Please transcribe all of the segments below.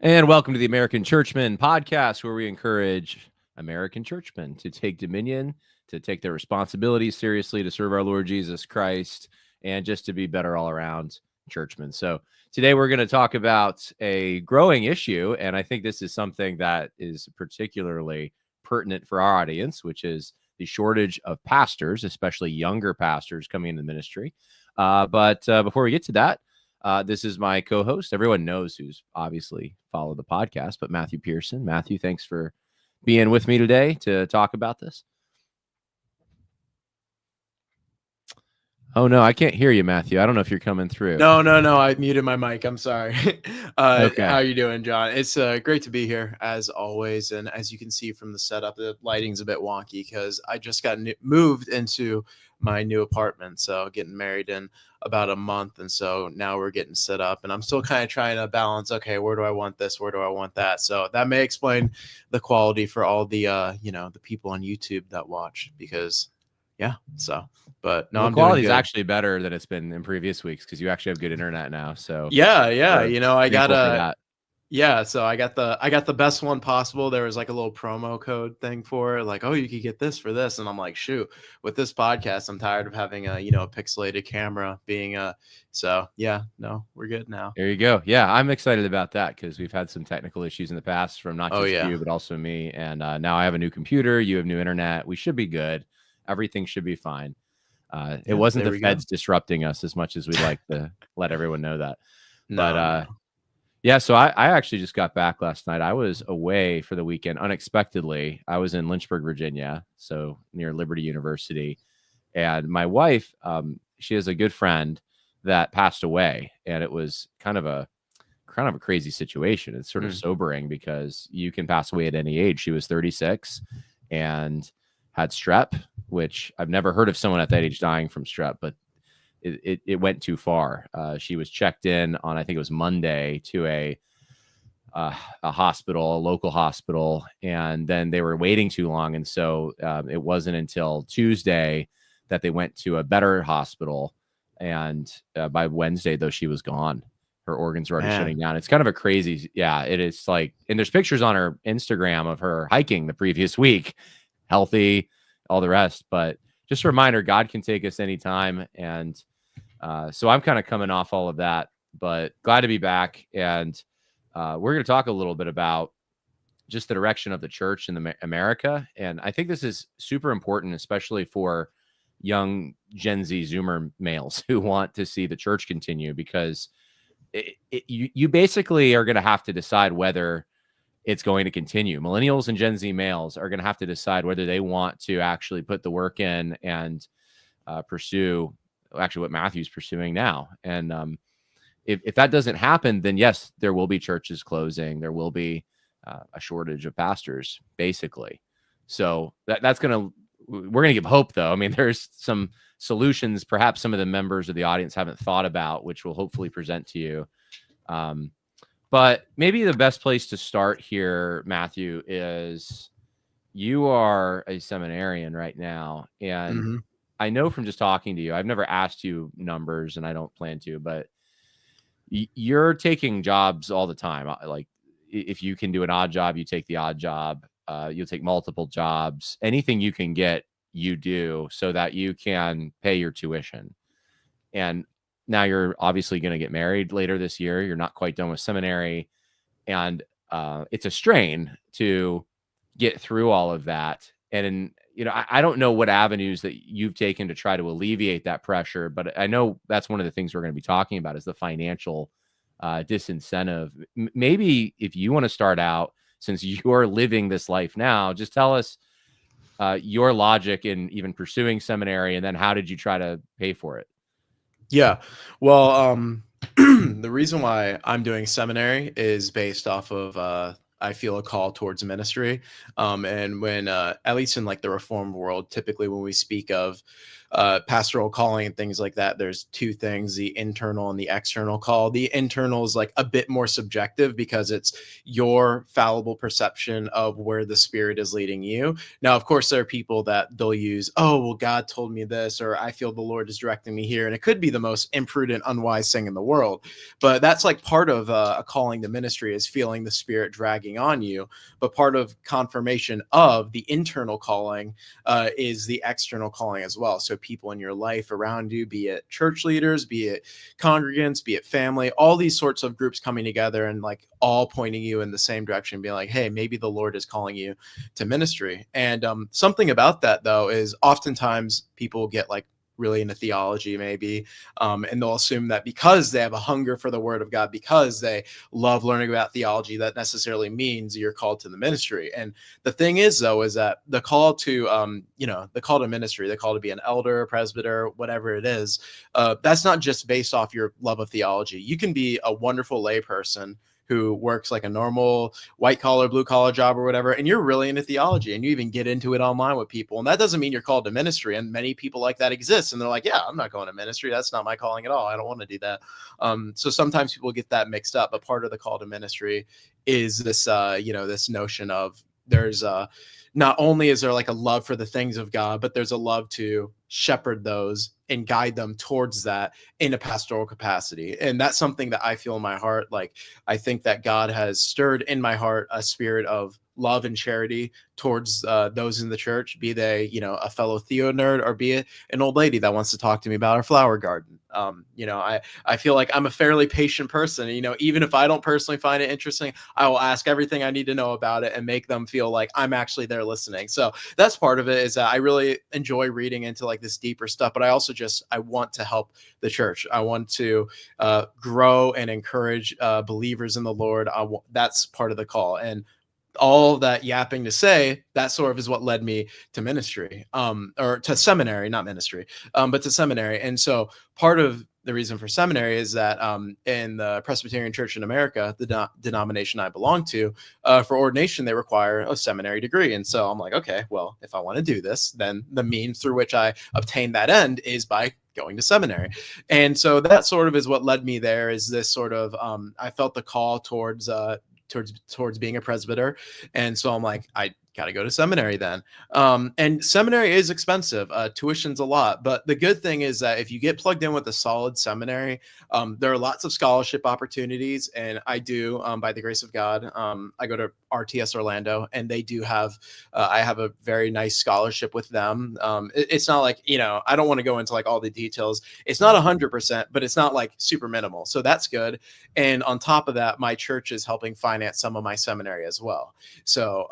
And welcome to the American Churchman podcast, where we encourage American churchmen to take dominion, to take their responsibilities seriously, to serve our Lord Jesus Christ, and just to be better all around churchmen. So today we're going to talk about a growing issue, and I think this is something that is particularly pertinent for our audience, which is the shortage of pastors, especially younger pastors coming into the ministry. But before we get to that, this is my co-host. Everyone knows who's obviously followed the podcast, but Matthew Pearson. Matthew, thanks for being with me today to talk about this. Oh, no, I can't hear you, Matthew. I don't know if you're coming through. No. I muted my mic. I'm sorry. Okay. How are you doing, John? It's great to be here as always. And as you can see from the setup, the lighting's a bit wonky because I just got moved into my new apartment. So getting married in about a month. And so now we're getting set up and I'm still kind of trying to balance, okay, where do I want this? Where do I want that? So that may explain the quality for all the, the people on YouTube that watch because but no, the quality is actually better than it's been in previous weeks because you actually have good internet now. So yeah. I got that. So I got the best one possible. There was like a little promo code thing for it, like, oh, you could get this for this. And I'm like, shoot, with this podcast, I'm tired of having a pixelated camera being so yeah, no, we're good now. There you go. Yeah, I'm excited about that because we've had some technical issues in the past from not just you, but also me. And now I have a new computer, you have new internet. We should be good. Everything should be fine. It wasn't the feds disrupting us as much as we'd like to let everyone know that. No. Yeah, so I actually just got back last night. I was away for the weekend unexpectedly. I was in Lynchburg, Virginia, so near Liberty University. And my wife, she has a good friend that passed away, and it was kind of a crazy situation. It's sort of sobering because you can pass away at any age. She was 36 and had strep, which I've never heard of someone at that age dying from strep, but it went too far. She was checked in on, I think it was Monday, to a hospital, a local hospital, and then they were waiting too long. And so it wasn't until Tuesday that they went to a better hospital. And by Wednesday, though, she was gone. Her organs were already shutting down. It's kind of a crazy, it is like, and there's pictures on her Instagram of her hiking the previous week, healthy, all the rest. But just a reminder, God can take us anytime. And so I'm kind of coming off all of that, but glad to be back. And we're going to talk a little bit about just the direction of the church in America. And I think this is super important, especially for young Gen Z Zoomer males who want to see the church continue, because you basically are going to have to decide whether it's going to continue. Millennials and Gen Z males are going to have to decide whether they want to actually put the work in and pursue actually what Matthew's pursuing now. And if that doesn't happen, then yes, there will be churches closing. There will be a shortage of pastors, basically. So we're going to give hope, though. I mean, there's some solutions perhaps some of the members of the audience haven't thought about, which we'll hopefully present to you. But maybe the best place to start here, Matthew, is you are a seminarian right now. And I know from just talking to you, I've never asked you numbers and I don't plan to, but you're taking jobs all the time. Like if you can do an odd job, you take the odd job. You'll take multiple jobs. Anything you can get, you do so that you can pay your tuition. And now you're obviously going to get married later this year. You're not quite done with seminary. And it's a strain to get through all of that. And, I don't know what avenues that you've taken to try to alleviate that pressure, but I know that's one of the things we're going to be talking about is the financial disincentive. Maybe if you want to start out, since you're living this life now, just tell us your logic in even pursuing seminary, and then how did you try to pay for it? Yeah, well, the reason why I'm doing seminary is based off of I feel a call towards ministry. And when, at least in like the Reformed world, typically when we speak of pastoral calling and things like that, there's two things: the internal and the external call. The internal is like a bit more subjective because it's your fallible perception of where the Spirit is leading you. Now, of course, there are people that they'll use, oh, well, God told me this, or I feel the Lord is directing me here. And it could be the most imprudent, unwise thing in the world. But that's like part of a calling to ministry, is feeling the Spirit dragging on you. But part of confirmation of the internal calling is the external calling as well. So people in your life around you, be it church leaders, be it congregants, be it family, all these sorts of groups coming together and like all pointing you in the same direction, being like, hey, maybe the Lord is calling you to ministry. And something about that, though, is oftentimes people get like really into theology maybe, and they'll assume that because they have a hunger for the word of God, because they love learning about theology, that necessarily means you're called to the ministry. And the thing is, though, is that the call to the call to ministry, the call to be an elder, presbyter, whatever it is, that's not just based off your love of theology. You can be a wonderful layperson who works like a normal white collar, blue collar job or whatever, and you're really into theology and you even get into it online with people. And that doesn't mean you're called to ministry. And many people like that exist. And they're like, yeah, I'm not going to ministry. That's not my calling at all. I don't want to do that. So sometimes people get that mixed up. But part of the call to ministry is this, this notion of there's not only is there like a love for the things of God, but there's a love to shepherd those and guide them towards that in a pastoral capacity. And that's something that I feel in my heart. Like, I think that God has stirred in my heart a spirit of love and charity towards those in the church, be they, a fellow Theo nerd, or be it an old lady that wants to talk to me about her flower garden. I feel like I'm a fairly patient person. Even if I don't personally find it interesting, I will ask everything I need to know about it and make them feel like I'm actually there listening. So that's part of it, is that I really enjoy reading into like this deeper stuff, but I also I want to help the church. I want to grow and encourage believers in the Lord. That's part of the call. And all that yapping to say, that sort of is what led me to ministry, or to seminary, not ministry, but to seminary. And so part of the reason for seminary is that in the Presbyterian Church in America, the denomination I belong to, for ordination, they require a seminary degree. And so I'm like, okay, well, if I want to do this, then the means through which I obtain that end is by going to seminary. And so that sort of is what led me there, is this sort of, I felt the call towards being a presbyter. And so I'm like, I got to go to seminary then. And seminary is expensive. Tuition's a lot. But the good thing is that if you get plugged in with a solid seminary, there are lots of scholarship opportunities. And I do, by the grace of God, I go to RTS Orlando, and they do have, I have a very nice scholarship with them. It's not like, I don't want to go into like all the details. It's not 100%, but it's not like super minimal. So that's good. And on top of that, my church is helping finance some of my seminary as well. So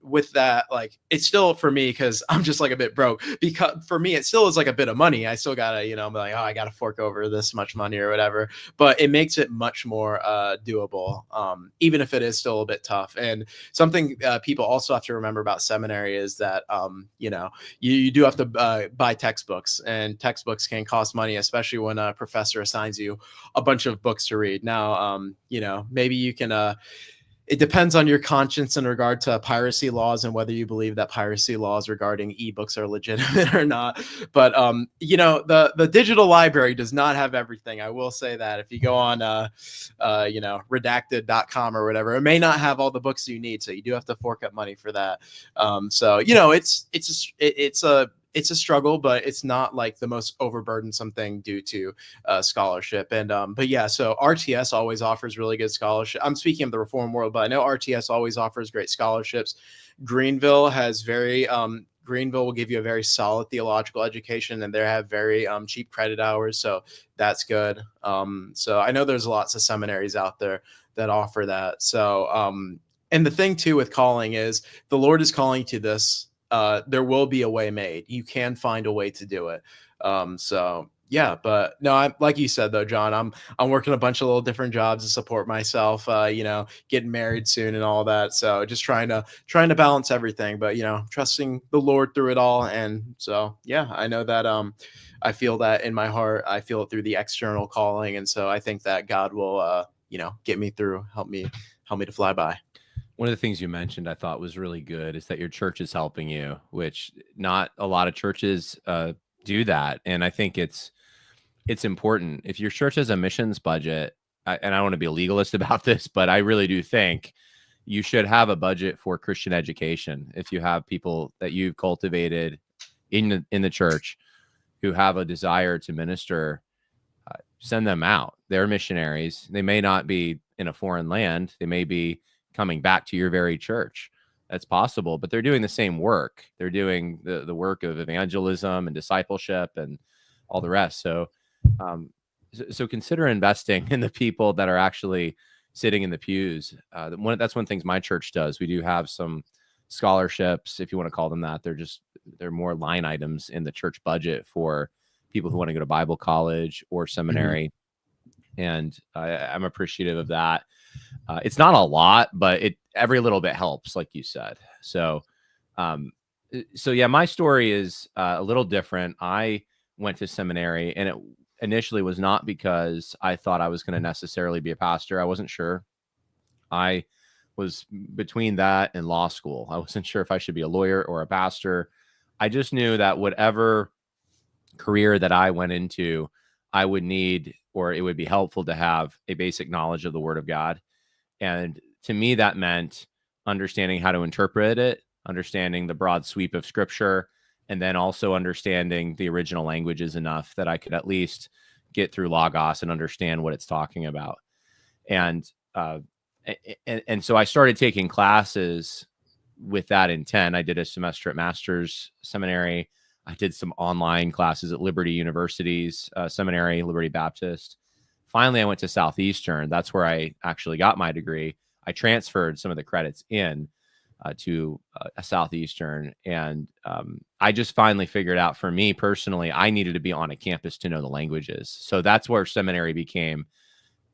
with that, like, it's still, for me, because I'm just like a bit broke, because for me, it still is like a bit of money. I still gotta, be like, oh, I gotta fork over this much money or whatever, but it makes it much more doable, even if it is still a bit tough. And something people also have to remember about seminary is that, you do have to buy textbooks, and textbooks can cost money, especially when a professor assigns you a bunch of books to read. Now, maybe you can, it depends on your conscience in regard to piracy laws and whether you believe that piracy laws regarding ebooks are legitimate or not. But the digital library does not have everything. I will say that if you go on redacted.com or whatever, it may not have all the books you need. So you do have to fork up money for that. It's a struggle, but it's not like the most overburdensome thing due to scholarship. And but yeah, so RTS always offers really good scholarship. I'm speaking of the Reform world, but I know RTS always offers great scholarships. Greenville will give you a very solid theological education, and they have very cheap credit hours, so that's good. So I know there's lots of seminaries out there that offer that. So and the thing too with calling is, the Lord is calling you to this. There will be a way made. You can find a way to do it. So yeah, but no, I'm, like you said though, John, I'm working a bunch of little different jobs to support myself, getting married soon and all that. So just trying to balance everything, but trusting the Lord through it all. And so, yeah, I know that, I feel that in my heart. I feel it through the external calling. And so I think that God will, get me through, help me to fly by. One of the things you mentioned I thought was really good is that your church is helping you, which not a lot of churches do that. And I think it's important. If your church has a missions budget, and I don't want to be a legalist about this, but I really do think you should have a budget for Christian education. If you have people that you've cultivated in the church who have a desire to minister, send them out. They're missionaries. They may not be in a foreign land. They may be coming back to your very church. That's possible, but they're doing the same work. They're doing the work of evangelism and discipleship and all the rest. Um, so consider investing in the people that are actually sitting in the pews. That's one of the things my church does. We do have some scholarships, if you want to call them that. They're more line items in the church budget for people who want to go to Bible college or Mhm. seminary, and I'm appreciative of that. It's not a lot, but it every little bit helps, like you said. Um, so yeah, my story is a little different. I went to seminary, and it initially was not because I thought I was going to necessarily be a pastor. I wasn't sure. I was between that and law school. I wasn't sure if I should be a lawyer or a pastor. I just knew that whatever career that I went into, I would need, or it would be helpful to have a basic knowledge of the Word of God. And to me, that meant understanding how to interpret it, understanding the broad sweep of Scripture, and then also understanding the original languages enough that I could at least get through Logos and understand what it's talking about. And so I started taking classes with that intent. I did a semester at Master's Seminary. I did some online classes at Liberty University's seminary, Liberty Baptist. Finally, I went to Southeastern. That's where I actually got my degree. I transferred some of the credits in to a Southeastern, and I just finally figured out, for me personally, I needed to be on a campus to know the languages. So that's where seminary became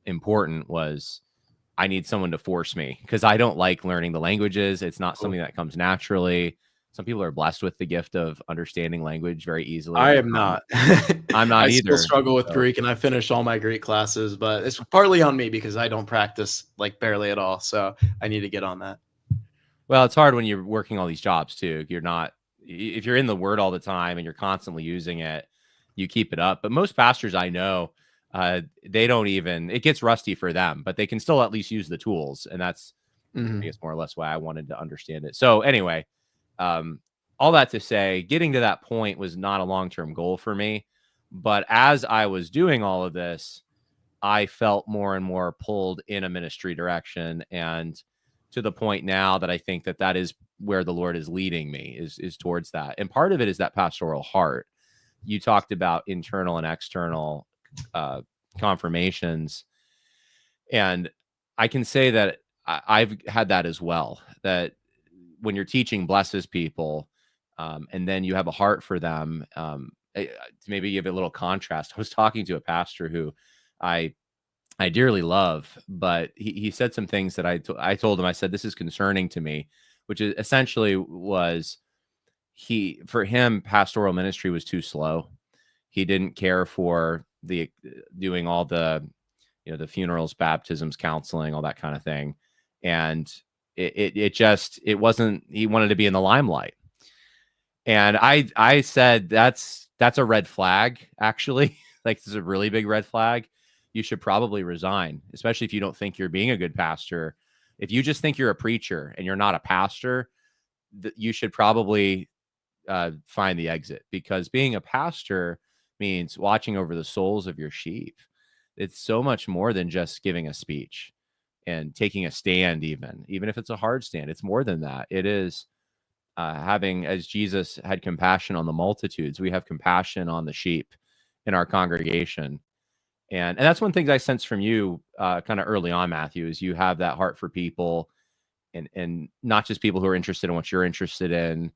important. Was I need someone to force me, because I don't like learning the languages. It's not Cool. something that comes naturally. Some people are blessed with the gift of understanding language very easily. I am not. I'm not I still either. struggle with So, Greek, and I finished all my Greek classes, but it's partly on me because I don't practice like barely at all. So I need to get on that. well, it's hard when you're working all these jobs too. You're not, if you're in the word all the time and you're constantly using it, you keep it up. But most pastors I know, they don't even, it gets rusty for them, but they can still at least use the tools. And that's, I Mhm. guess, more or less why I wanted to understand it. So anyway, um, all that to say, getting to that point was not a long-term goal for me. But as I was doing all of this, I felt more and more pulled in a ministry direction, and to the point now that I think that that is where the Lord is leading me, is towards that. And part of it is that pastoral heart. You talked about internal and external uh, confirmations, and I can say that I've had that as well. That when you're teaching blesses people, and then you have a heart for them. To maybe give it a little contrast, I was talking to a pastor who I I dearly love, but he said some things that I told him. I said, this is concerning to me, which is essentially was, for him, pastoral ministry was too slow. He didn't care for the doing all the, the funerals, baptisms, counseling, all that kind of thing. And it wasn't, he wanted to be in the limelight. And I said, that's a red flag, actually. Like, this is a really big red flag. You should probably resign, especially if you don't think you're being a good pastor. If you just think you're a preacher and you're not a pastor, you should probably find the exit, because being a pastor means watching over the souls of your sheep. It's so much more than just giving a speech and taking a stand, even if it's a hard stand. It's more than that. It is having, as Jesus had compassion on the multitudes, we have compassion on the sheep in our congregation. And that's one thing I sense from you kind of early on, Matthew, is you have that heart for people, and not just people who are interested in what you're interested in.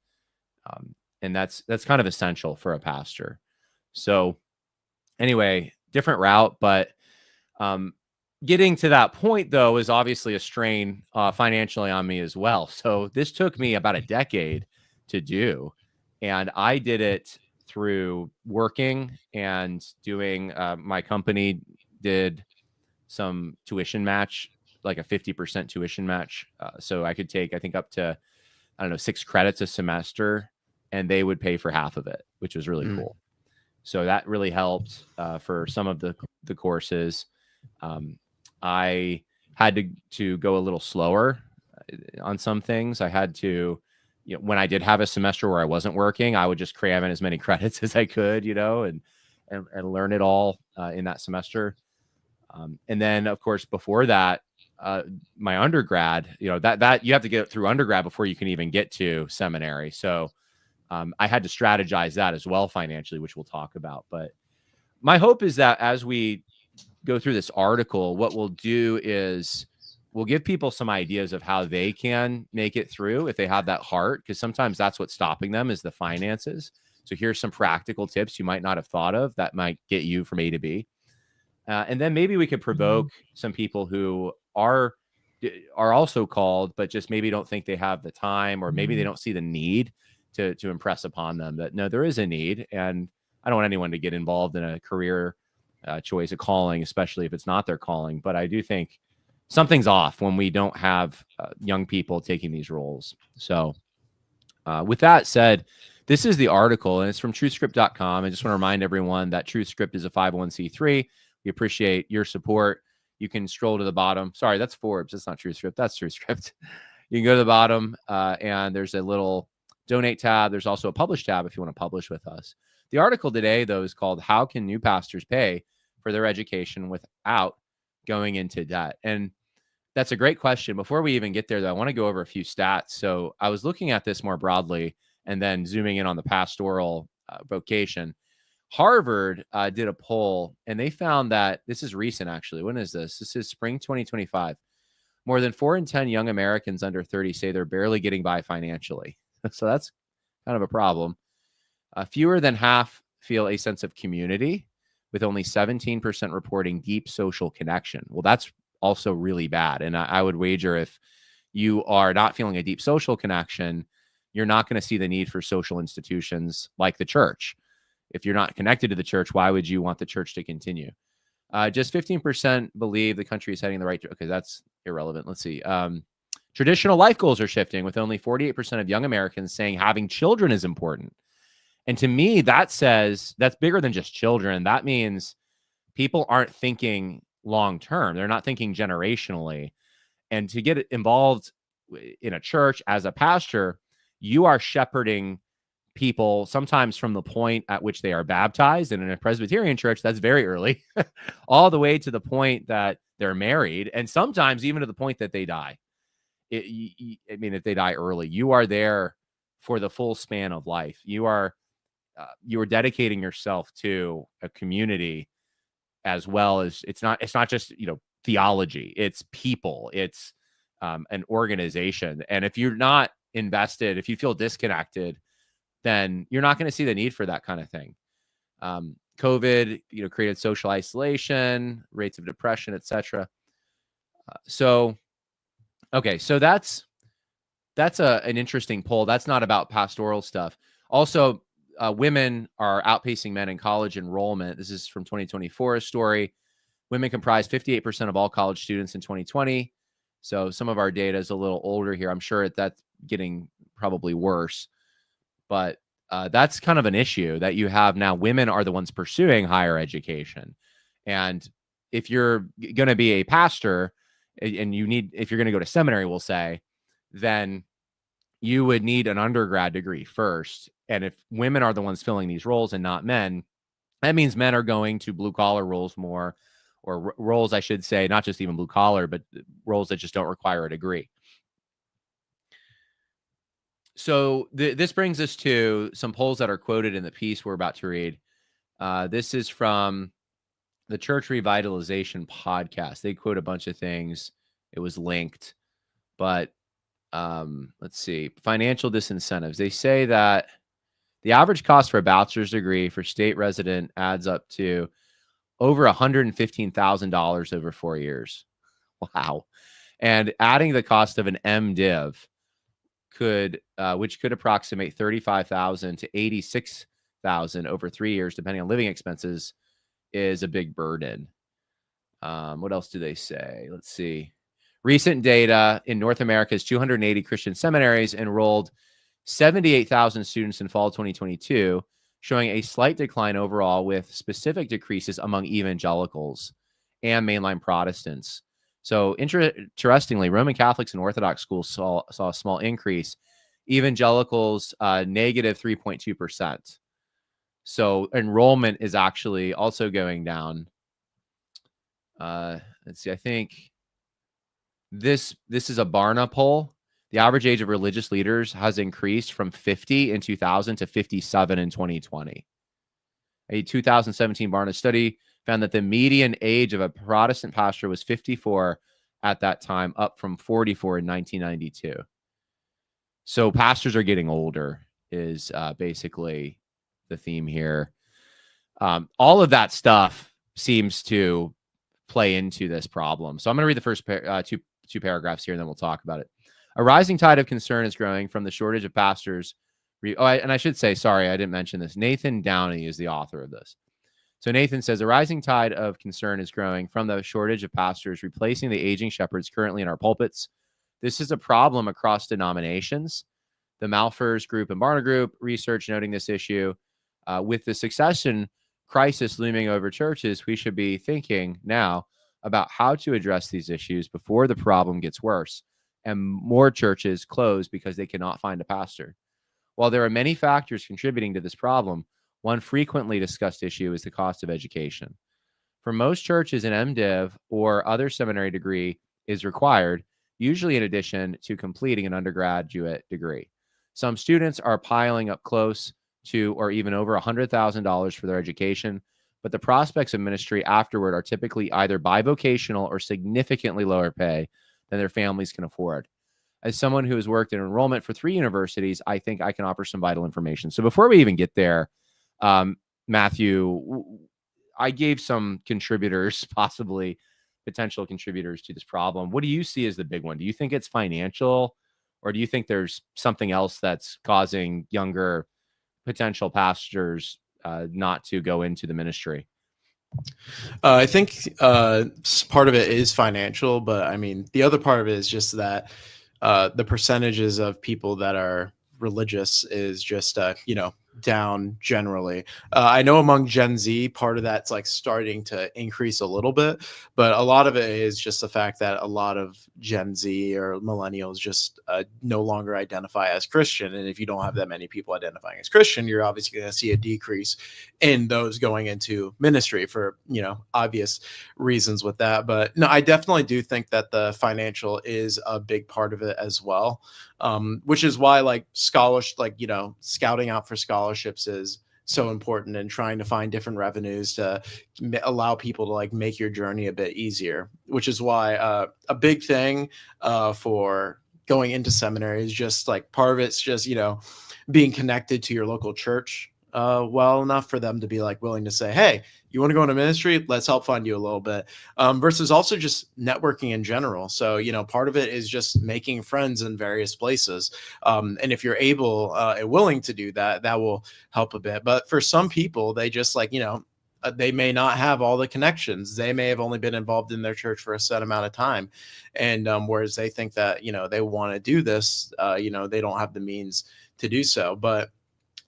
And that's kind of essential for a pastor. So anyway, different route, but um, getting to that point, though, is obviously a strain financially on me as well. So this took me about a decade to do. And I did it through working and doing, my company did some tuition match like a 50% tuition match. So I could take, I think, up to, I don't know, 6 credits a semester, and they would pay for half of it, which was really Mm. cool. So that really helped for some of the courses. I had to go a little slower on some things. I had to, when I did have a semester where I wasn't working, I would just cram in as many credits as I could, and learn it all in that semester. And then, of course, before that, my undergrad, that you have to get through undergrad before you can even get to seminary. So I had to strategize that as well financially, which we'll talk about. But my hope is that as we go through this article, what we'll do is we'll give people some ideas of how they can make it through if they have that heart, because sometimes that's what's stopping them is the finances. So here's some practical tips you might not have thought of that might get you from A to B. And then maybe we could provoke some people who are also called, but just maybe don't think they have the time, or maybe they don't see the need to impress upon them that no, there is a need. And I don't want anyone to get involved in a career choice, a calling, especially if it's not their calling. But I do think something's off when we don't have young people taking these roles. So with that said, this is the article, and it's from truthscript.com. I just want to remind everyone that TruthScript is a 501c3. We appreciate your support. You can scroll to the bottom. Sorry, that's Forbes. That's not TruthScript. That's TruthScript. You can go to the bottom, and there's a little donate tab. There's also a publish tab if you want to publish with us. The article today, though, is called How Can New Pastors Pay for Their Education Without Going into Debt? And that's a great question. Before we even get there, though, I want to go over a few stats. So I was looking at this more broadly and then zooming in on the pastoral vocation. Harvard did a poll, and they found that this is recent, actually. When is this? This is spring 2025. More than 4 in 10 young Americans under 30 say they're barely getting by financially. So that's kind of a problem. Fewer than half feel a sense of community, with only 17% reporting deep social connection. Well, that's also really bad. And I would wager if you are not feeling a deep social connection, you're not going to see the need for social institutions like the church. If you're not connected to the church, why would you want the church to continue? Just 15% believe the country is heading in the right direction. Okay, that's irrelevant. Let's see. Traditional life goals are shifting, with only 48% of young Americans saying having children is important. And to me, that says that's bigger than just children. That means people aren't thinking long term. They're not thinking generationally. And to get involved in a church as a pastor, you are shepherding people sometimes from the point at which they are baptized. And in a Presbyterian church, that's very early, all the way to the point that they're married, and sometimes even to the point that they die. I mean, if they die early, you are there for the full span of life. You are dedicating yourself to a community, as well as it's not just theology, it's people, it's an organization. And if you're not invested, if you feel disconnected, then you're not going to see the need for that kind of thing. COVID created social isolation, rates of depression, etc. So that's an interesting poll. That's not about pastoral stuff. Also, women are outpacing men in college enrollment. This is from 2024, a story. Women comprise 58% of all college students in 2020. So some of our data is a little older here. I'm sure that's getting probably worse. But that's kind of an issue that you have now. Women are the ones pursuing higher education. And if you're going to be a pastor, and if you're going to go to seminary, we'll say, then you would need an undergrad degree first. And if women are the ones filling these roles and not men, that means men are going to blue collar roles more, or roles, I should say, not just even blue collar, but roles that just don't require a degree. So this brings us to some polls that are quoted in the piece we're about to read. This is from the Church Revitalization podcast. They quote a bunch of things. It was linked, but let's see. Financial disincentives. They say that the average cost for a bachelor's degree for state resident adds up to over $115,000 over 4 years. Wow. And adding the cost of an MDiv which could approximate $35,000 to $86,000 over 3 years, depending on living expenses, is a big burden. What else do they say? Let's see. Recent data in North America's 280 Christian seminaries enrolled 78,000 students in fall 2022, showing a slight decline overall with specific decreases among evangelicals and mainline Protestants. So interestingly, Roman Catholics and Orthodox schools saw a small increase. Evangelicals, negative 3.2%. So enrollment is actually also going down. Let's see, I think this is a Barna poll. The average age of religious leaders has increased from 50 in 2000 to 57 in 2020. A 2017 Barna study found that the median age of a Protestant pastor was 54 at that time, up from 44 in 1992. So pastors are getting older is basically the theme here. All of that stuff seems to play into this problem. So I'm going to read the first two paragraphs here, and then we'll talk about it. A rising tide of concern is growing from the shortage of pastors. And I should say, sorry, I didn't mention this. Nathan Downey is the author of this. So Nathan says, a rising tide of concern is growing from the shortage of pastors replacing the aging shepherds currently in our pulpits. This is a problem across denominations. The Malfers Group and Barna Group research noting this issue. With the succession crisis looming over churches, we should be thinking now about how to address these issues before the problem gets worse and more churches close because they cannot find a pastor. While there are many factors contributing to this problem, one frequently discussed issue is the cost of education. For most churches, an MDiv or other seminary degree is required, usually in addition to completing an undergraduate degree. Some students are piling up close to or even over $100,000 for their education, but the prospects of ministry afterward are typically either bivocational or significantly lower pay than their families can afford. As someone who has worked in enrollment for 3 universities, I think I can offer some vital information. So before we even get there, Matthew, I gave some contributors, possibly potential contributors to this problem. What do you see as the big one? Do you think it's financial, or do you think there's something else that's causing younger potential pastors not to go into the ministry? I think part of it is financial, but I mean, the other part of it is just that the percentages of people that are religious is just, down generally. I know among Gen Z, part of that's like starting to increase a little bit, but a lot of it is just the fact that a lot of Gen Z or millennials just no longer identify as Christian. And if you don't have that many people identifying as Christian, you're obviously going to see a decrease in those going into ministry for, obvious reasons with that. But no, I definitely do think that the financial is a big part of it as well. Which is why scouting out for scholarships is so important, and trying to find different revenues to allow people to make your journey a bit easier, which is why a big thing for going into seminary is just part of it's just, being connected to your local church well enough for them to be willing to say, hey, you want to go into ministry? Let's help fund you a little bit, versus also just networking in general. So, part of it is just making friends in various places. And if you're able and willing to do that, that will help a bit. But for some people, they just they may not have all the connections. They may have only been involved in their church for a set amount of time. And whereas they think that, they want to do this, they don't have the means to do so. But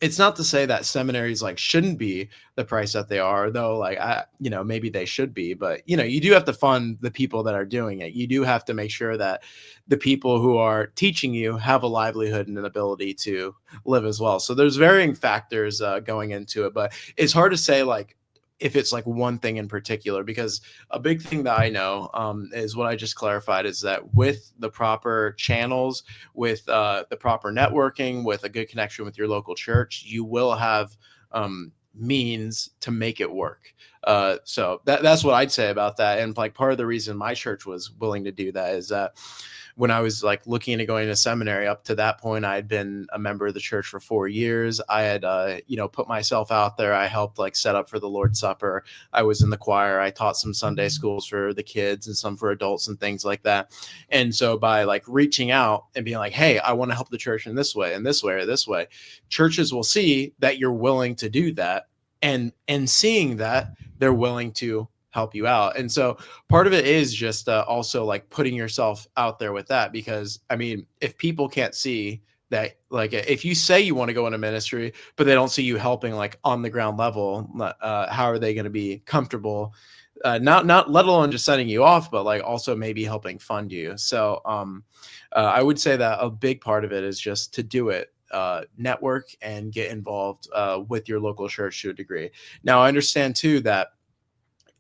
it's not to say that seminaries shouldn't be the price that they are, though. Maybe they should be, but you do have to fund the people that are doing it. You do have to make sure that the people who are teaching you have a livelihood and an ability to live as well. So there's varying factors going into it, but it's hard to say if it's one thing in particular, because a big thing that I know is what I just clarified, is that with the proper channels, with the proper networking, with a good connection with your local church, you will have means to make it work. So that's what I'd say about that. And part of the reason my church was willing to do that is that when I was looking into going to seminary, up to that point, I had been a member of the church for 4 years. I had, put myself out there. I helped set up for the Lord's Supper. I was in the choir. I taught some Sunday schools for the kids and some for adults and things like that. And so by reaching out and being hey, I want to help the church in this way and this way or this way, churches will see that you're willing to do that. And seeing that, they're willing to help you out. And so part of it is just also like putting yourself out there with that, because I mean, if people can't see that, like if you say you want to go into ministry but they don't see you helping like on the ground level, how are they going to be comfortable, not let alone just setting you off, but like also maybe helping fund you. So I would say that a big part of it is just to do it, network and get involved with your local church to a degree. Now I understand too that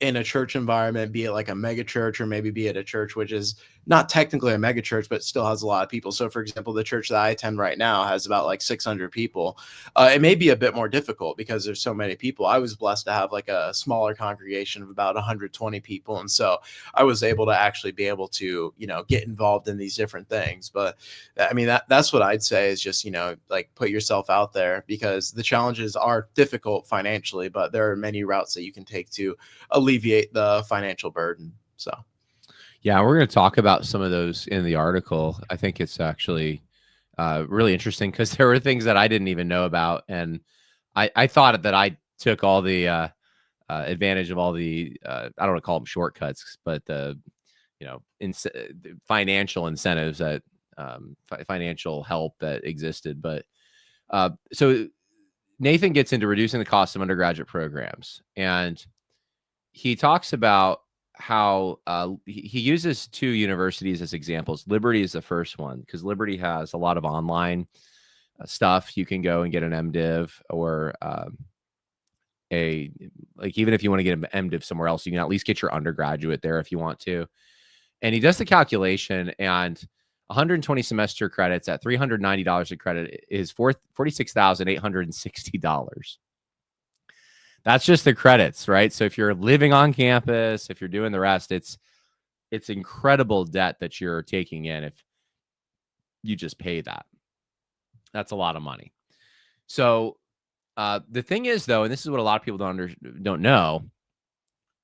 in a church environment, be it like a mega church or maybe be it a church which is not technically a mega church but still has a lot of people. So for example, the church that I attend right now has about like 600 people. It may be a bit more difficult because there's so many people. I was blessed to have like a smaller congregation of about 120 people, and so I was able to actually be able to, you know, get involved in these different things. But I mean, that's what I'd say is just, you know, like put yourself out there, because the challenges are difficult financially, but there are many routes that you can take to alleviate the financial burden. So Yeah, we're going to talk about some of those in the article. I think it's actually really interesting because there were things that I didn't even know about, and I thought that I took all the advantage of all the I don't want to call them shortcuts, but the financial incentives that financial help that existed. But so Nathan gets into reducing the cost of undergraduate programs, and he talks about how he uses two universities as examples. Liberty is the first one because Liberty has a lot of online stuff. You can go and get an MDiv or even if you want to get an MDiv somewhere else, you can at least get your undergraduate there if you want to. And he does the calculation, and 120 semester credits at $390 a credit is $46,860. That's just the credits, right? So if you're living on campus, if you're doing the rest, it's incredible debt that you're taking in if you just pay that. That's a lot of money. So the thing is, though, and this is what a lot of people don't know,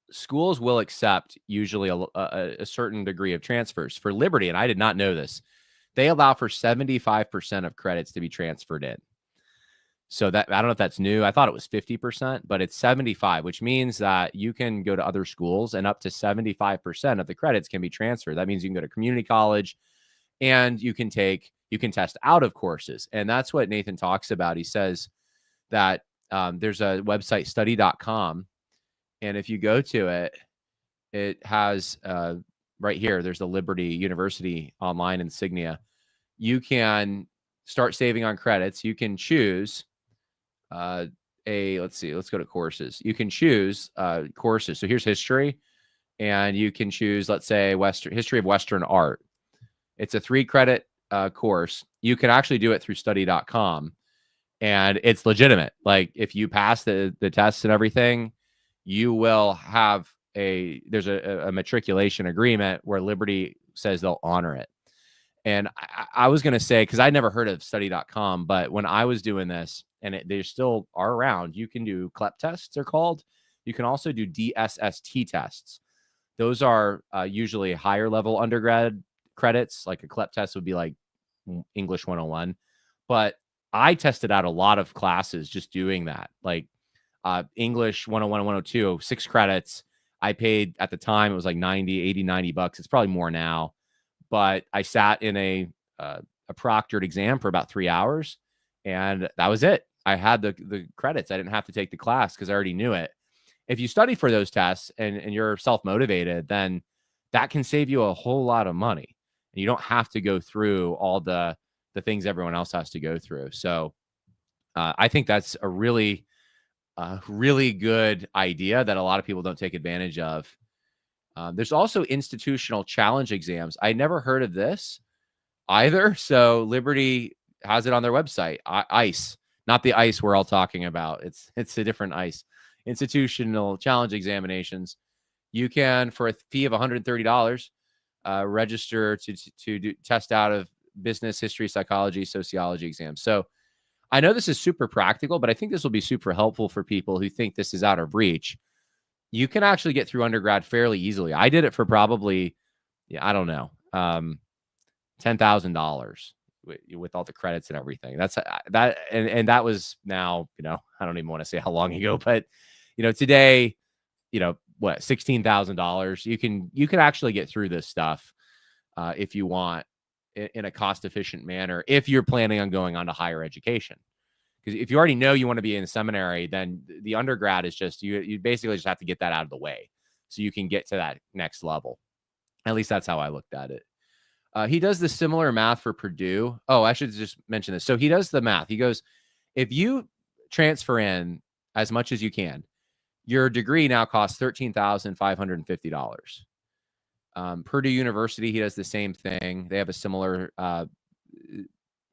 schools will accept usually a certain degree of transfers. For Liberty, and I did not know this, they allow for 75% of credits to be transferred in. So that, I don't know if that's new. I thought it was 50%, but it's 75, which means that you can go to other schools and up to 75% of the credits can be transferred. That means you can go to community college and you can test out of courses. And that's what Nathan talks about. He says that there's a website, study.com. And if you go to it, it has right here, there's the Liberty University online insignia. You can start saving on credits. You can choose let's go to courses. You can choose courses. So here's history, and you can choose, let's say, history of Western art. It's a 3-credit course. You can actually do it through study.com, and it's legitimate. Like if you pass the tests and everything, you will have there's a matriculation agreement where Liberty says they'll honor it. And I was going to say, because I never heard of study.com, but when I was doing this, and they still are around, you can do CLEP tests, they're called. You can also do DSST tests. Those are usually higher level undergrad credits. Like a CLEP test would be like English 101. But I tested out a lot of classes just doing that. Like English 101 and 102, 6 credits. I paid at the time, it was like $90 It's probably more now. But I sat in a proctored exam for about 3 hours, and that was it. I had the credits. I didn't have to take the class because I already knew it. If you study for those tests and you're self-motivated, then that can save you a whole lot of money. And you don't have to go through all the things everyone else has to go through. So I think that's a really good idea that a lot of people don't take advantage of. There's also institutional challenge exams. I never heard of this either. So Liberty has it on their website. ICE, not the ICE we're all talking about. It's a different ICE. Institutional challenge examinations. You can, for a fee of $130, register to test out of business, history, psychology, sociology exams. So I know this is super practical, but I think this will be super helpful for people who think this is out of reach. You can actually get through undergrad fairly easily. I did it for probably, I don't know, $10,000 with all the credits and everything. That's that, and that was now, I don't even want to say how long ago, but today, what, $16,000. You can actually get through this stuff if you want in a cost efficient manner if you're planning on going on to higher education. Because if you already know you want to be in seminary, then the undergrad is just you basically just have to get that out of the way so you can get to that next level. At least that's how I looked at it. He does the similar math for Purdue. Oh, I should just mention this. So he does the math. He goes, if you transfer in as much as you can, your degree now costs $13,550. Purdue University, he does the same thing. They have a similar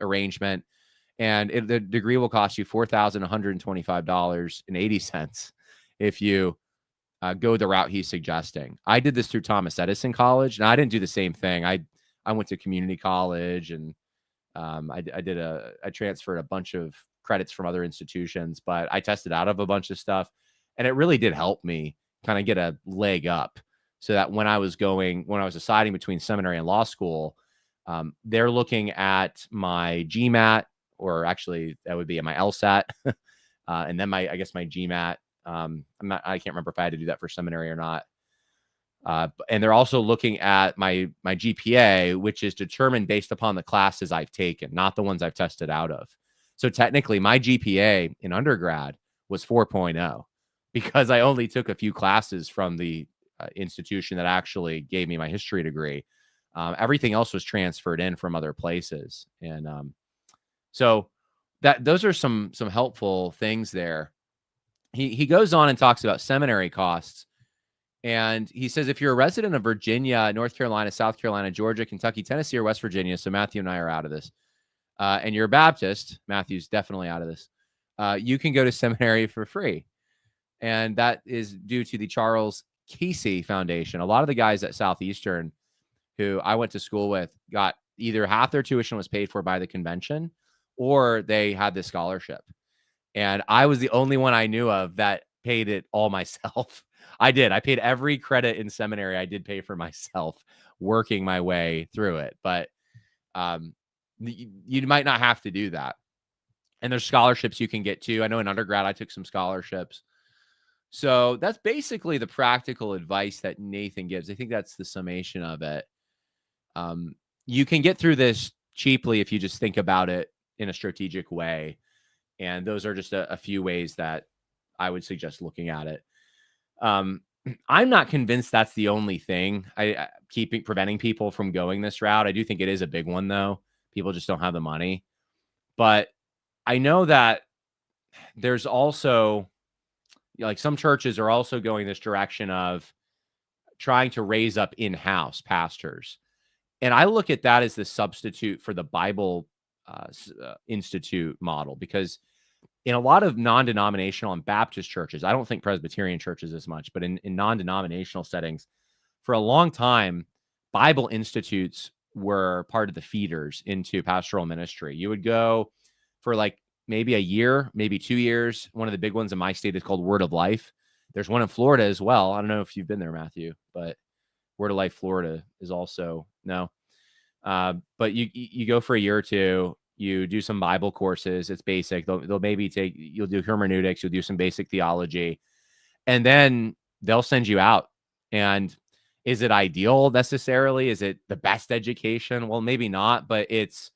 arrangement, and the degree will cost you $4,125.80 if you go the route he's suggesting. I did this through Thomas Edison College, and I didn't do the same thing. I went to community college, and I transferred a bunch of credits from other institutions, but I tested out of a bunch of stuff, and it really did help me kind of get a leg up, so that when I was deciding between seminary and law school, they're looking at my GMAT, or actually that would be my LSAT, and then my GMAT. I can't remember if I had to do that for seminary or not. And they're also looking at my GPA, which is determined based upon the classes I've taken, not the ones I've tested out of. So technically, my GPA in undergrad was 4.0 because I only took a few classes from the institution that actually gave me my history degree. Everything else was transferred in from other places, and so those are some helpful things there. He goes on and talks about seminary costs. And he says, if you're a resident of Virginia, North Carolina, South Carolina, Georgia, Kentucky, Tennessee, or West Virginia, so Matthew and I are out of this, and you're a Baptist, Matthew's definitely out of this, you can go to seminary for free. And that is due to the Charles Casey Foundation. A lot of the guys at Southeastern who I went to school with got either half their tuition was paid for by the convention, or they had this scholarship. And I was the only one I knew of that paid it all myself. I did. I paid every credit in seminary. I did pay for myself, working my way through it. But you might not have to do that. And there's scholarships you can get too. I know in undergrad, I took some scholarships. So that's basically the practical advice that Nathan gives. I think that's the summation of it. You can get through this cheaply if you just think about it in a strategic way. And those are just a few ways that I would suggest looking at it. I'm not convinced that's the only thing preventing people from going this route. I do think it is a big one, though. People just don't have the money. But I know that there's also, like, some churches are also going this direction of trying to raise up in-house pastors. And I look at that as the substitute for the Bible Institute model, because in a lot of non-denominational and Baptist churches, I don't think Presbyterian churches as much, but in non-denominational settings, for a long time, Bible institutes were part of the feeders into pastoral ministry. You would go for like maybe a year, maybe 2 years. One of the big ones in my state is called Word of Life. There's one in Florida as well. I don't know if you've been there, Matthew, but Word of Life Florida is also no. But you go for a year or two. You do some Bible courses. It's basic. They'll maybe you'll do hermeneutics. You'll do some basic theology, and then they'll send you out. And is it ideal necessarily? Is it the best education? Well, maybe not, but it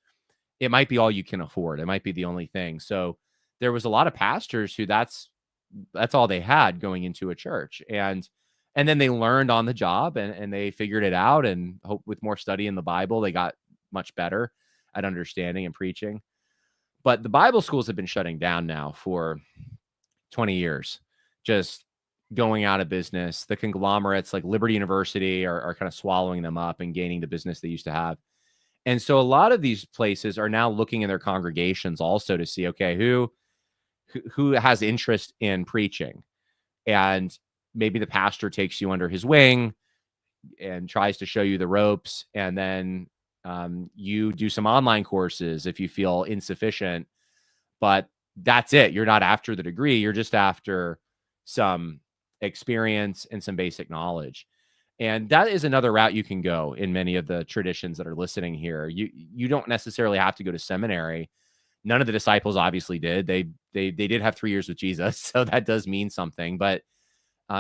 might be all you can afford. It might be the only thing. So there was a lot of pastors who that's all they had going into a church. And then they learned on the job, and they figured it out, and hope with more study in the Bible, they got much better at understanding and preaching. But the Bible schools have been shutting down now for 20 years, just going out of business. The conglomerates like Liberty University are kind of swallowing them up and gaining the business they used to have. And so a lot of these places are now looking in their congregations also to see, okay, who has interest in preaching? And maybe the pastor takes you under his wing and tries to show you the ropes, and then you do some online courses if you feel insufficient, but that's it. You're not after the degree. You're just after some experience and some basic knowledge. And that is another route you can go in many of the traditions that are listening here. You don't necessarily have to go to seminary. None of the disciples obviously did. They did have 3 years with Jesus, so that does mean something. But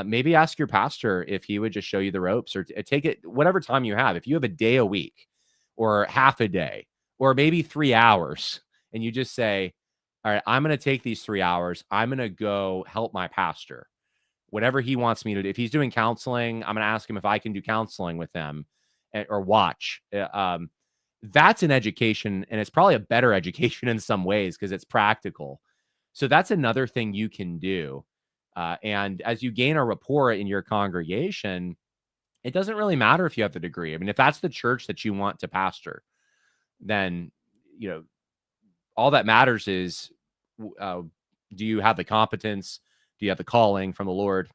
maybe ask your pastor if he would just show you the ropes, or take it whatever time you have. If you have a day a week or half a day or maybe 3 hours, and you just say, all right, I'm going to take these 3 hours. I'm going to go help my pastor, whatever he wants me to do. If he's doing counseling, I'm going to ask him if I can do counseling with him, or watch. That's an education, and it's probably a better education in some ways because it's practical. So that's another thing you can do. And as you gain a rapport in your congregation, it doesn't really matter if you have the degree. I mean, if that's the church that you want to pastor, then, all that matters is, do you have the competence? Do you have the calling from the Lord?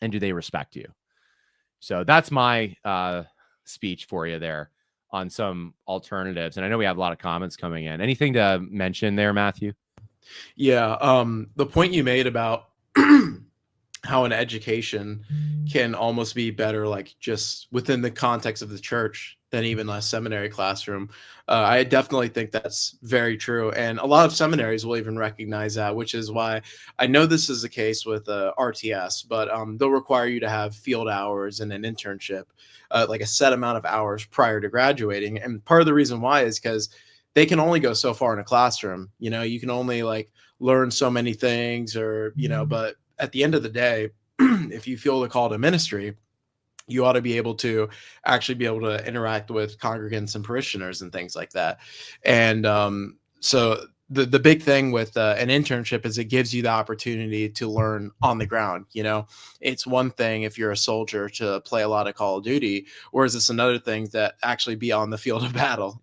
And do they respect you? So that's my speech for you there on some alternatives. And I know we have a lot of comments coming in. Anything to mention there, Matthew? Yeah. The point you made about how an education can almost be better, like just within the context of the church, than even a seminary classroom. I definitely think that's very true. And a lot of seminaries will even recognize that, which is why I know this is the case with RTS, but they'll require you to have field hours and an internship, like a set amount of hours prior to graduating. And part of the reason why is because they can only go so far in a classroom. You can only like learn so many things, or, but at the end of the day, if you feel the call to ministry, you ought to be able to actually be able to interact with congregants and parishioners and things like that. And so the big thing with an internship is it gives you the opportunity to learn on the ground. It's one thing if you're a soldier to play a lot of Call of Duty, whereas it's another thing that actually be on the field of battle.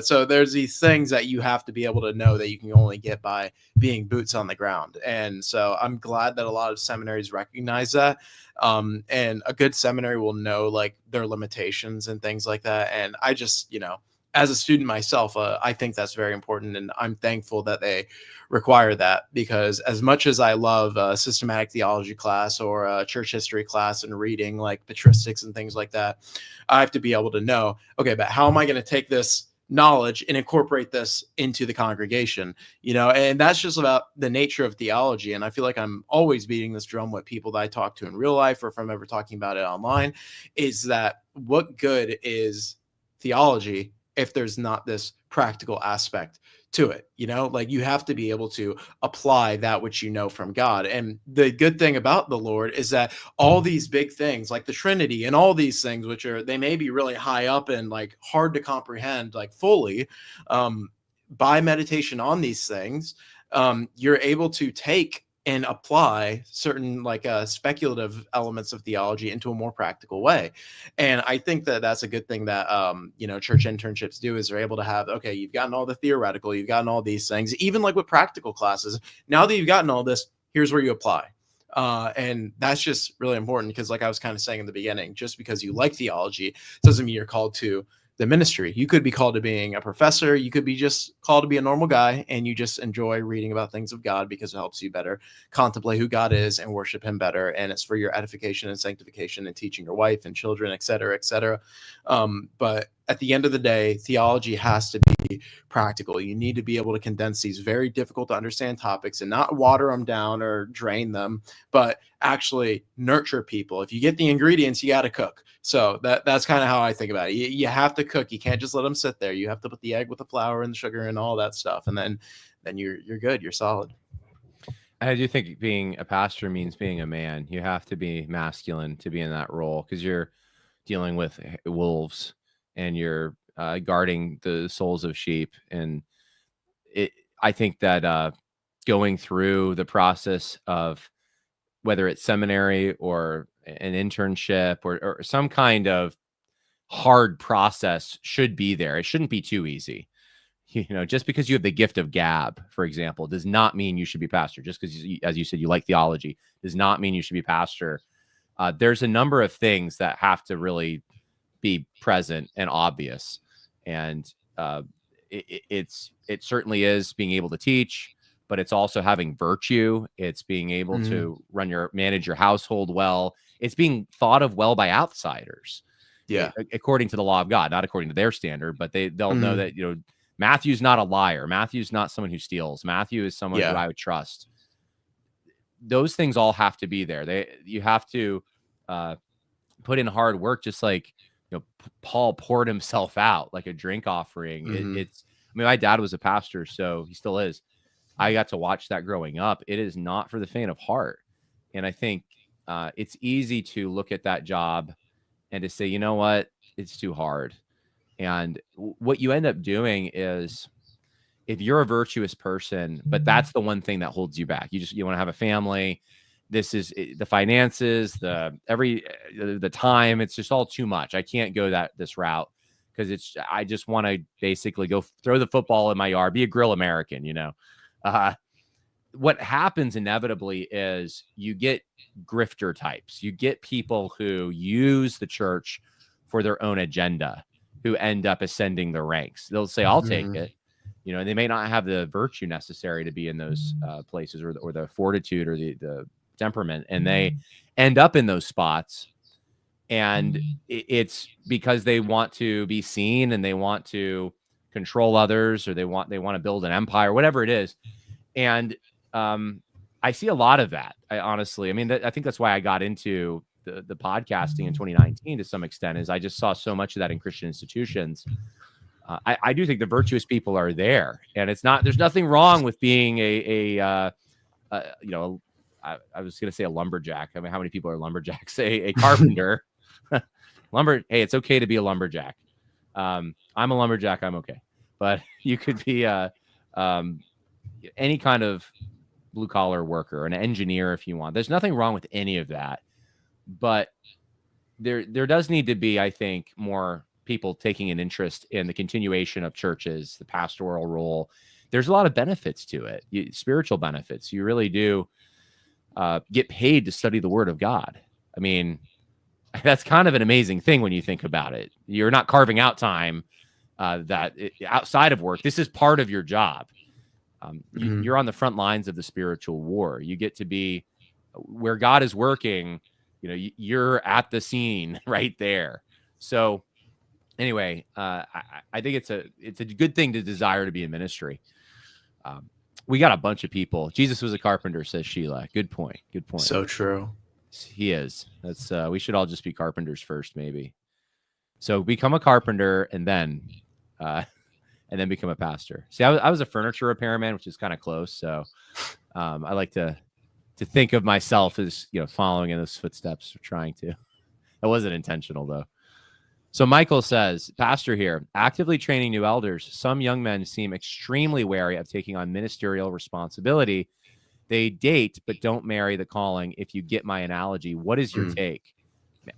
So there's these things that you have to be able to know that you can only get by being boots on the ground. And so I'm glad that a lot of seminaries recognize that. And a good seminary will know like their limitations and things like that. And I just, as a student myself, I think that's very important. And I'm thankful that they require that, because as much as I love a systematic theology class or a church history class and reading like patristics and things like that, I have to be able to know, okay, but how am I going to take this knowledge and incorporate this into the congregation? And that's just about the nature of theology. And I feel like I'm always beating this drum with people that I talk to in real life, or if I'm ever talking about it online, is that what good is theology if there's not this practical aspect to it? Like you have to be able to apply that which you know from God. And the good thing about the Lord is that all these big things like the Trinity and all these things, which they may be really high up and like hard to comprehend like fully, by meditation on these things, you're able to take and apply certain like speculative elements of theology into a more practical way. And I think that that's a good thing that church internships do, is they're able to have, okay, you've gotten all the theoretical, you've gotten all these things, even like with practical classes. Now that you've gotten all this, here's where you apply. And that's just really important, because like I was kind of saying in the beginning, just because you like theology doesn't mean you're called to the ministry. You could be called to being a professor. You could be just called to be a normal guy, and you just enjoy reading about things of God because it helps you better contemplate who God is and worship him better. And it's for your edification and sanctification and teaching your wife and children, et cetera, et cetera. But at the end of the day, theology has to be practical. You need to be able to condense these very difficult to understand topics and not water them down or drain them, but actually nurture people. If you get the ingredients, you got to cook. So that's kind of how I think about it. You have to cook. You can't just let them sit there. You have to put the egg with the flour and the sugar and all that stuff. And then you're good. You're solid. I do think being a pastor means being a man. You have to be masculine to be in that role, because you're dealing with wolves and you're guarding the souls of sheep. And I think that going through the process of whether it's seminary or an internship or some kind of hard process should be there. It shouldn't be too easy. Just because you have the gift of gab, for example, does not mean you should be pastor. Just because, as you said, you like theology, does not mean you should be pastor. There's a number of things that have to really be present and obvious. And it certainly is being able to teach, but it's also having virtue. It's being able to manage your household well. It's being thought of well by outsiders. Yeah. According to the law of God, not according to their standard, but they'll know that, Matthew's not a liar. Matthew's not someone who steals. Matthew is someone who I would trust. those things all have to be there. You have to put in hard work, just like, Paul poured himself out like a drink offering. I mean, my dad was a pastor, so he still is. I got to watch that growing up. It is not for the faint of heart. And I think it's easy to look at that job and to say, you know what, it's too hard. And what you end up doing is, if you're a virtuous person, but that's the one thing that holds you back. You want to have a family. This is the finances, the time. It's just all too much. I can't go this route because I just want to basically go throw the football in my yard, be a grill American, What happens inevitably is you get grifter types. You get people who use the church for their own agenda, who end up ascending the ranks. They'll say, I'll take it. And they may not have the virtue necessary to be in those places, or the fortitude, or the temperament, and they end up in those spots. And it's because they want to be seen, and they want to control others, or they want to build an empire, whatever it is. And I see a lot of that. Honestly, I mean, I think that's why I got into the podcasting in 2019 to some extent, is I just saw so much of that in Christian institutions. I do think the virtuous people are there, and there's nothing wrong with being I was going to say a lumberjack. I mean, how many people are lumberjacks? A carpenter. Hey, it's okay to be a lumberjack. I'm a lumberjack. I'm okay. But you could be any kind of blue collar worker, an engineer if you want. There's nothing wrong with any of that. But there does need to be, I think, more people taking an interest in the continuation of churches, the pastoral role. There's a lot of benefits to it, spiritual benefits. You really do get paid to study the Word of God. I mean, that's kind of an amazing thing when you think about it. You're not carving out time outside of work. This is part of your job. You're on the front lines of the spiritual war. You get to be where God is working. You're at the scene right there. So anyway, I think it's a good thing to desire to be in ministry. We got a bunch of people. Jesus was a carpenter, says Sheila. Good point. So true. He is. That's we should all just be carpenters first, maybe. So become a carpenter and then become a pastor. See, I was a furniture repairman, which is kind of close. So I like to think of myself as following in those footsteps, or trying to. That wasn't intentional though. So Michael says, pastor here, actively training new elders. Some young men seem extremely wary of taking on ministerial responsibility. They date, but don't marry the calling. If you get my analogy, what is your take?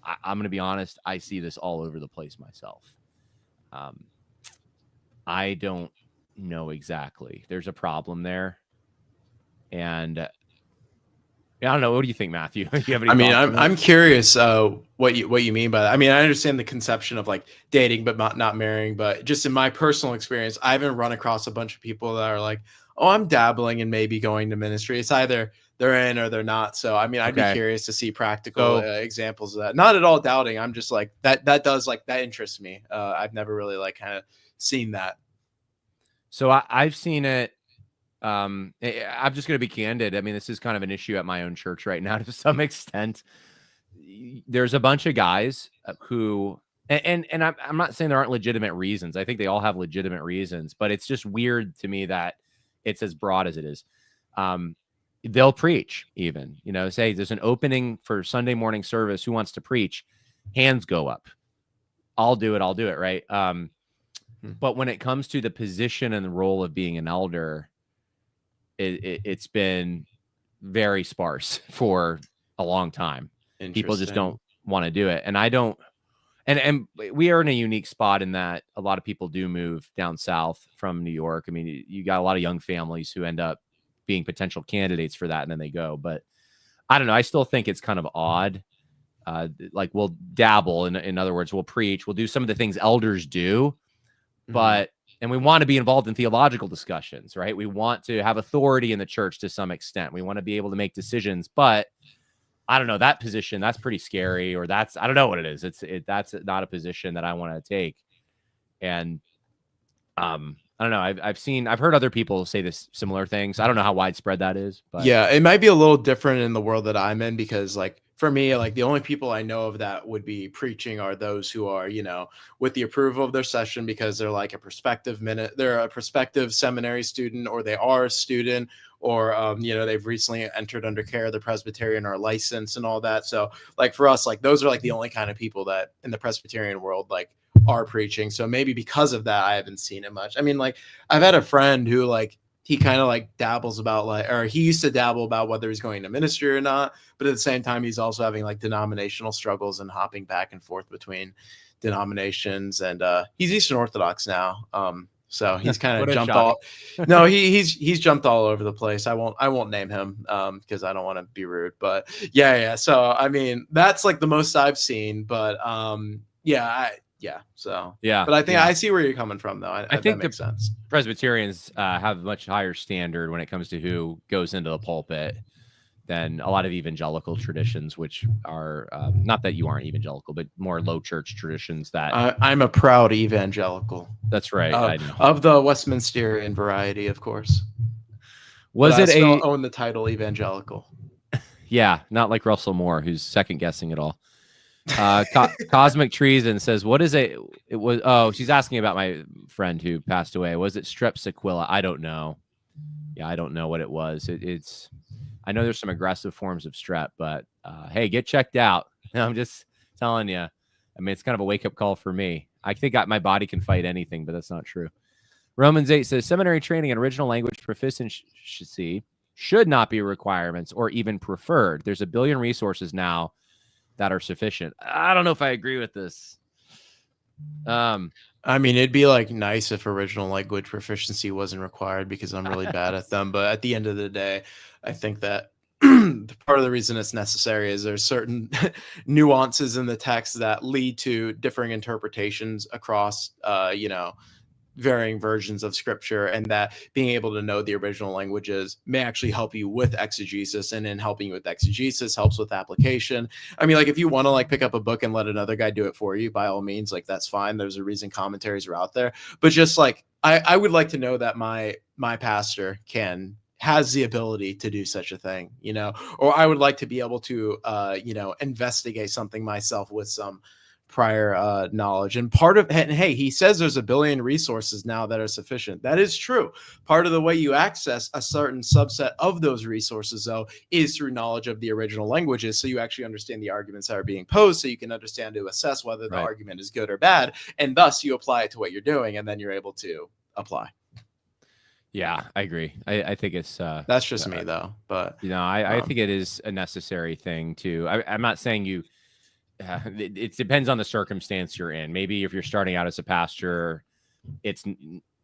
I'm going to be honest. I see this all over the place myself. I don't know exactly. There's a problem there. And I don't know. What do you think, Matthew? You have any I'm curious what you mean by that. I mean, I understand the conception of like dating but not marrying, but just in my personal experience, I haven't run across a bunch of people that are like, oh, I'm dabbling and maybe going to ministry. It's either they're in or they're not. So I mean, I'd be curious to see practical examples of that. Not at all doubting. I'm just like that does like that interests me. I've never really like kind of seen that. So I've seen it. I'm just going to be candid. I mean, this is kind of an issue at my own church right now to some extent. There's a bunch of guys who, and I'm not saying there aren't legitimate reasons. I think they all have legitimate reasons, but it's just weird to me that it's as broad as it is. They'll preach even, say there's an opening for Sunday morning service. Who wants to preach? Hands go up. I'll do it. Right. But when it comes to the position and the role of being an elder, it's been very sparse for a long time. People just don't want to do it. And I don't, and we are in a unique spot in that a lot of people do move down south from New York. I mean, you got a lot of young families who end up being potential candidates for that, and then they go. But I don't know. I still think it's kind of odd. Like we'll dabble, in other words, we'll preach, we'll do some of the things elders do, but and we want to be involved in theological discussions, right? We want to have authority in the church to some extent. We want to be able to make decisions, but I don't know, that position, that's pretty scary, or I don't know what it is. That's not a position that I want to take. And I don't know. I've heard other people say this similar things. I don't know how widespread that is, but Yeah, it might be a little different in the world that I'm in because like for me, like the only people I know of that would be preaching are those who are, with the approval of their session because they're like a they're a prospective seminary student or they are a student or they've recently entered under care of the Presbyterian or licensed and all that. So like for us, like those are like the only kind of people that in the Presbyterian world like are preaching. So maybe because of that, I haven't seen it much. I mean, like I've had a friend who like he kind of like dabbles about like, or he used to dabble about whether he's going to ministry or not. But at the same time, he's also having like denominational struggles and hopping back and forth between denominations. And he's Eastern Orthodox now. So he's kind of jumped all. No, he's jumped all over the place. I won't name him because I don't want to be rude. But yeah. So I mean, that's like the most I've seen. But yeah. So yeah. But I think I see where you're coming from, though. I think that makes sense. Presbyterians have a much higher standard when it comes to who goes into the pulpit than a lot of evangelical traditions, which are not that you aren't evangelical, but more low church traditions that I'm a proud evangelical. That's right. I know. Of the Westminsterian variety, of course. Was it still own the title evangelical? Yeah, not like Russell Moore, who's second guessing it all. Cosmic Treason says, "What is it? It was. Oh, she's asking about my friend who passed away. Was it Strep sequela? I don't know. Yeah, I don't know what it was. It's. I know there's some aggressive forms of strep, but hey, get checked out. I'm just telling you. I mean, it's kind of a wake up call for me. I think my body can fight anything, but that's not true." Romans 8 says, "Seminary training and original language proficiency should not be requirements or even preferred. There's a billion resources now that are sufficient." I don't know if I agree with this. I mean, it'd be like nice if original language proficiency wasn't required because I'm really bad at them. But at the end of the day, I think that part of the reason it's necessary is there's certain nuances in the text that lead to differing interpretations across, varying versions of scripture, and that being able to know the original languages may actually help you with exegesis, and in helping you with exegesis helps with application. I mean, like if you want to like pick up a book and let another guy do it for you, by all means, like that's fine. There's a reason commentaries are out there, but just like I would like to know that my pastor has the ability to do such a thing, or I would like to be able to investigate something myself with some prior knowledge. And hey, he says there's a billion resources now that are sufficient. That is true. Part of the way you access a certain subset of those resources, though, is through knowledge of the original languages. So you actually understand the arguments that are being posed, so you can understand to assess whether the argument is good or bad. And thus you apply it to what you're doing, and then you're able to apply. Yeah, I agree. I think it's that's just me though, but I think it is a necessary thing too. I'm not saying you it depends on the circumstance you're in. Maybe if you're starting out as a pastor, it's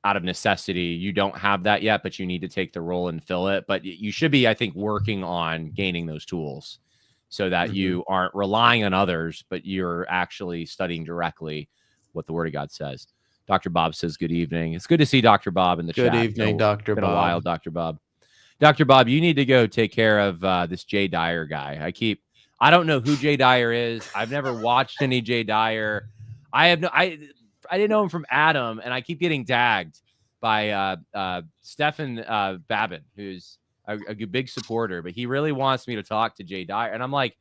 out of necessity. You don't have that yet, but you need to take the role and fill it. But you should be, I think, working on gaining those tools so that you aren't relying on others, but you're actually studying directly what the Word of God says. Dr. Bob says, "Good evening." It's good to see Dr. Bob in the chat. Good evening, Dr. Bob. Been a while, Dr. Bob. Dr. Bob, you need to go take care of this Jay Dyer guy. I don't know who Jay Dyer is. I've never watched any Jay Dyer. I didn't know him from Adam, and I keep getting tagged by Stephen Babin, who's a big supporter, but he really wants me to talk to Jay Dyer. And I'm like,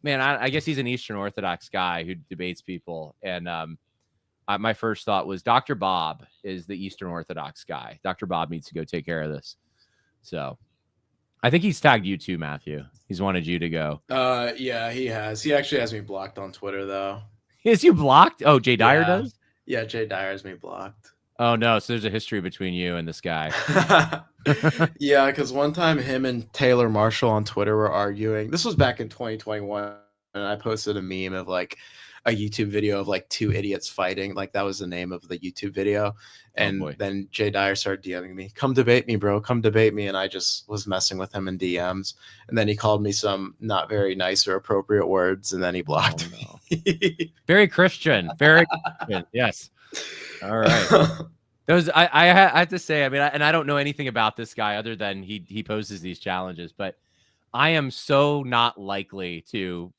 man, I guess he's an Eastern Orthodox guy who debates people. And my first thought was Dr. Bob is the Eastern Orthodox guy. Dr. Bob needs to go take care of this. So I think he's tagged you too, Matthew. He's wanted you to go. Yeah, he has. He actually has me blocked on Twitter, though. Is you blocked? Oh, Jay Dyer does? Yeah, Jay Dyer has me blocked. Oh, no. So there's a history between you and this guy. Yeah, because one time him and Taylor Marshall on Twitter were arguing. This was back in 2021, and I posted a meme of like a YouTube video of like two idiots fighting. Like that was the name of the YouTube video. And then Jay Dyer started DMing me, "Come debate me, bro. Come debate me." And I just was messing with him in DMs. And then he called me some not very nice or appropriate words, and then he blocked me. Very Christian. Very Christian. Yes. All right. Those I have to say, I mean, I don't know anything about this guy other than he poses these challenges, but I am so not likely to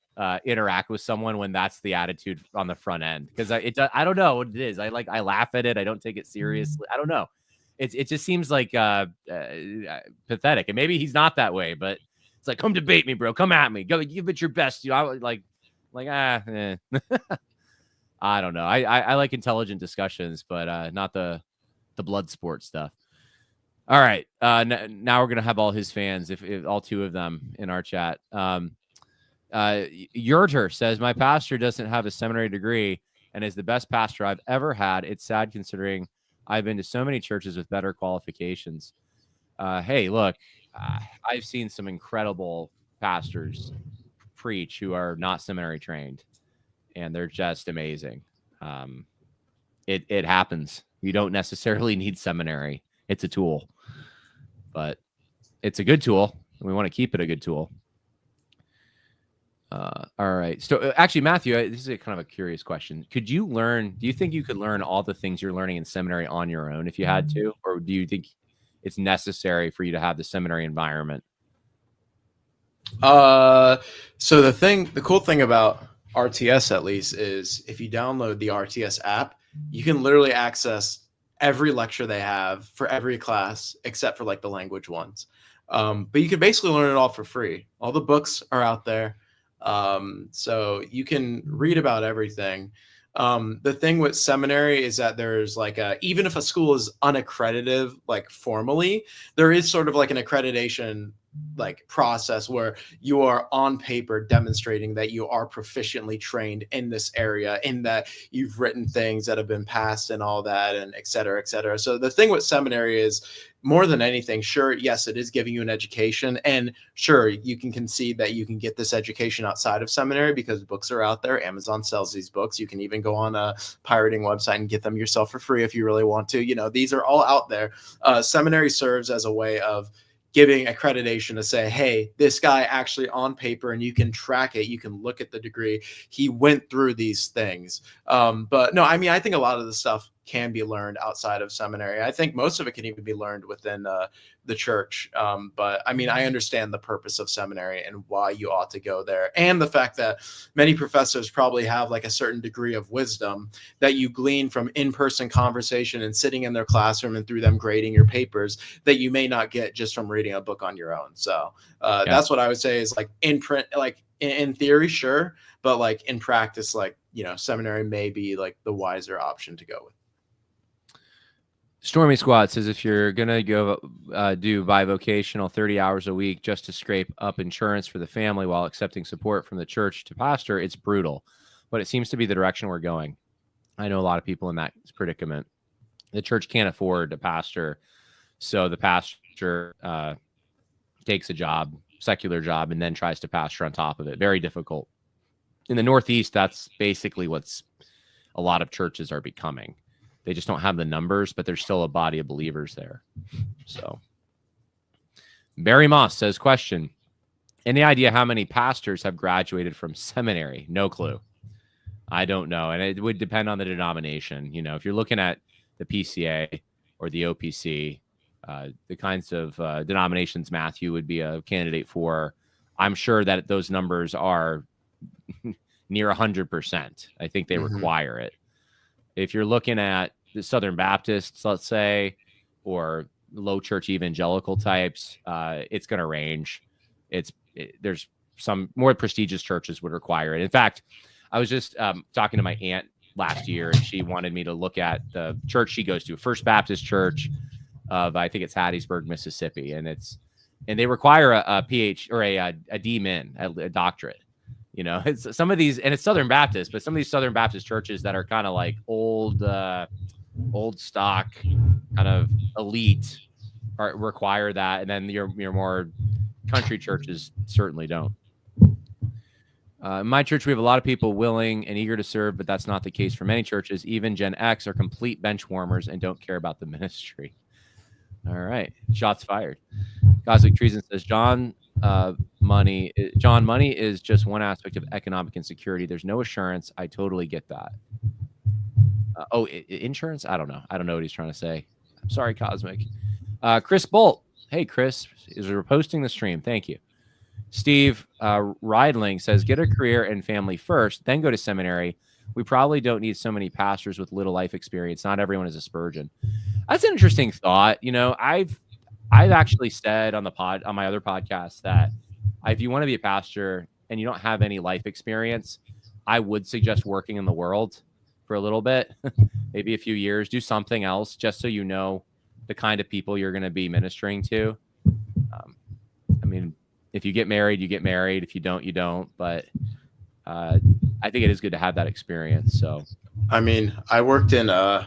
interact with someone when that's the attitude on the front end, because I don't know what it is. I laugh at it. I don't take it seriously. I don't know. It just seems like pathetic, and maybe he's not that way, but it's like, come debate me, bro. Come at me. Go give it your best. I like I don't know. I like intelligent discussions, but not the blood sport stuff. All right. Now we're gonna have all his fans, if all two of them in our chat. Yurter says, my pastor doesn't have a seminary degree and is the best pastor I've ever had. It's sad considering I've been to so many churches with better qualifications. Hey, look, I've seen some incredible pastors preach who are not seminary trained, and they're just amazing. It happens. You don't necessarily need seminary. It's a tool, but it's a good tool, and we want to keep it a good tool. All right. So actually, Matthew, this is a kind of a curious question. Do you think you could learn all the things you're learning in seminary on your own if you had to, or do you think it's necessary for you to have the seminary environment? So the cool thing about RTS, at least, is if you download the RTS app, you can literally access every lecture they have for every class except for like the language ones. But you can basically learn it all for free. All the books are out there. So you can read about everything. The thing with seminary is that there's like even if a school is unaccredited, like formally, there is sort of like an accreditation like process where you are on paper demonstrating that you are proficiently trained in this area, in that you've written things that have been passed and all that, and et cetera, et cetera. So the thing with seminary is, more than anything, sure, yes, it is giving you an education, and sure, you can concede that you can get this education outside of seminary because books are out there. Amazon sells these books. You can even go on a pirating website and get them yourself for free if you really want to. You know, these are all out there. Seminary serves as a way of giving accreditation to say, hey, this guy actually on paper, and you can track it. You can look at the degree. He went through these things. But no, I mean, I think a lot of the stuff can be learned outside of seminary. I think most of it can even be learned within the church. But I mean, I understand the purpose of seminary and why you ought to go there. And the fact that many professors probably have like a certain degree of wisdom that you glean from in-person conversation and sitting in their classroom and through them grading your papers that you may not get just from reading a book on your own. So that's what I would say is like in print, like in theory, sure. But like in practice, like, you know, seminary may be like the wiser option to go with. Stormy Squad says, if you're going to go do bi-vocational 30 hours a week just to scrape up insurance for the family while accepting support from the church to pastor, it's brutal. But it seems to be the direction we're going. I know a lot of people in that predicament. The church can't afford a pastor, so the pastor takes a job, secular job, and then tries to pastor on top of it. Very difficult. In the Northeast, that's basically what's a lot of churches are becoming. They just don't have the numbers, but there's still a body of believers there. So Barry Moss says, question, any idea how many pastors have graduated from seminary? No clue. I don't know. And it would depend on the denomination. You know, if you're looking at the PCA or the OPC, the kinds of denominations Matthew would be a candidate for, I'm sure that those numbers are near 100%. I think they require it. If you're looking at the Southern Baptists, let's say, or low church evangelical types, it's going to range. There's some more prestigious churches would require it. In fact, I was just talking to my aunt last year, and she wanted me to look at the church she goes to, First Baptist Church of, I think it's Hattiesburg, Mississippi, and they require a PhD or a D-Min, a doctorate. You know, it's some of these, and it's Southern Baptist, but some of these Southern Baptist churches that are kind of like old stock, kind of elite, require that, and then your more country churches certainly don't. In my church, we have a lot of people willing and eager to serve, but that's not the case for many churches. Even Gen X are complete bench warmers and don't care about the ministry. All right, shots fired. Cosmic Treason says, John, money is just one aspect of economic insecurity. There's no assurance. I totally get that. Insurance? I don't know what he's trying to say. I'm sorry, Cosmic. Chris Bolt. Hey, Chris, is reposting the stream. Thank you. Steve Riedling says, get a career and family first, then go to seminary. We probably don't need so many pastors with little life experience. Not everyone is a Spurgeon. That's an interesting thought. I've actually said on my other podcast that if you want to be a pastor and you don't have any life experience, I would suggest working in the world for a little bit, maybe a few years, do something else just so you know the kind of people you're going to be ministering to. I mean, if you get married, you get married. If you don't, you don't. But I think it is good to have that experience. So, I mean, I worked in I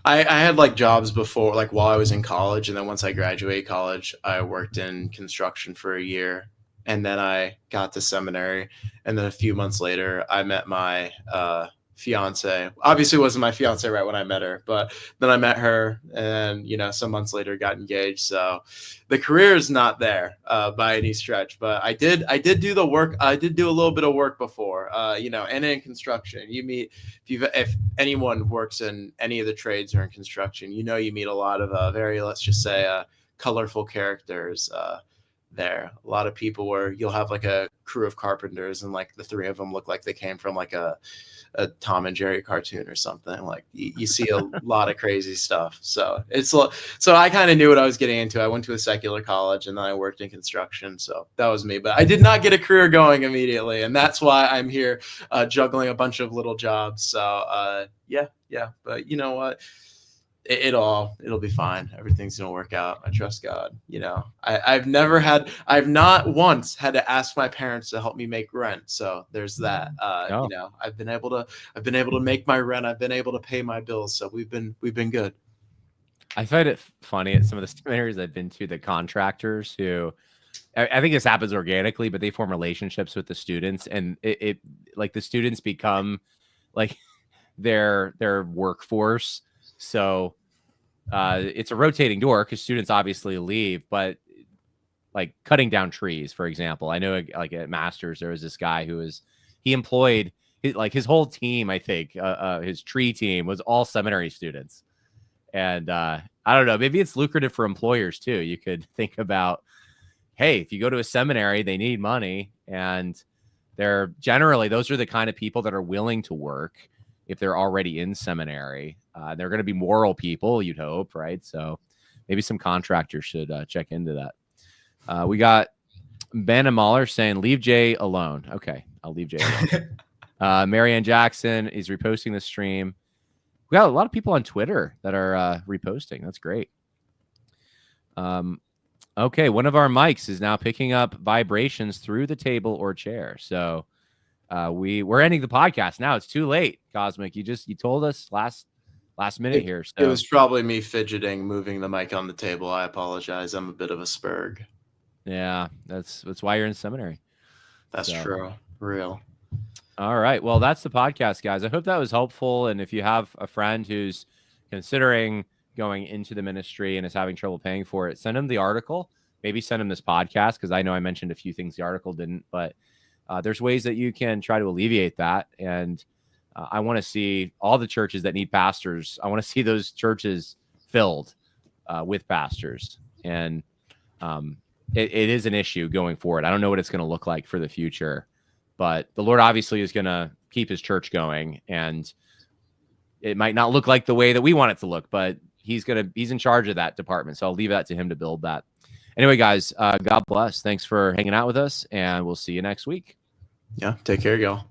had like jobs before, like while I was in college, and then once I graduated college, I worked in construction for a year, and then I got to seminary, and then a few months later, I met my fiance. Obviously, it wasn't my fiance right when I met her, but then I met her, and some months later, got engaged. So the career is not there by any stretch, but I did do the work. I did do a little bit of work before, and in construction, you meet if anyone works in any of the trades or in construction, you meet a lot of very, let's just say, colorful characters. There, a lot of people where you'll have like a crew of carpenters, and like the three of them look like they came from like a Tom and Jerry cartoon or something. Like you see a lot of crazy stuff. So so I kind of knew what I was getting into. I went to a secular college, and then I worked in construction. So that was me, but I did not get a career going immediately. And that's why I'm here juggling a bunch of little jobs. So yeah. But you know what? It'll be fine. Everything's gonna work out. I trust God. I've not once had to ask my parents to help me make rent. So there's that. I've been able to make my rent. I've been able to pay my bills. So we've been good. I find it funny at some of the seminaries I've been to, the contractors who, I think this happens organically, but they form relationships with the students, and it like the students become like their workforce. So it's a rotating door because students obviously leave, but like cutting down trees, for example, I know like at Masters, there was this guy he employed his whole team. I think his tree team was all seminary students. And I don't know, maybe it's lucrative for employers too. You could think about, hey, if you go to a seminary, they need money, and those are the kind of people that are willing to work if they're already in seminary. They're going to be moral people, you'd hope, right? So maybe some contractors should check into that. We got Ben and Mahler saying, leave Jay alone. Okay, I'll leave Jay alone. Marianne Jackson is reposting the stream. We got a lot of people on Twitter that are reposting. That's great. Okay, one of our mics is now picking up vibrations through the table or chair. So we're ending the podcast now. It's too late, Cosmic. You told us last minute here. So it was probably me fidgeting, moving the mic on the table. I apologize. I'm a bit of a spurg. Yeah, that's why you're in seminary. That's true. Real. All right. Well, that's the podcast, guys. I hope that was helpful. And if you have a friend who's considering going into the ministry and is having trouble paying for it, send them the article. Maybe send them this podcast, because I know I mentioned a few things the article didn't, but there's ways that you can try to alleviate that. And I want to see all the churches that need pastors. I want to see those churches filled with pastors. And it is an issue going forward. I don't know what it's going to look like for the future, but the Lord obviously is going to keep his church going. And it might not look like the way that we want it to look, but he's in charge of that department. So I'll leave that to him to build that. Anyway, guys, God bless. Thanks for hanging out with us, and we'll see you next week. Yeah. Take care, y'all.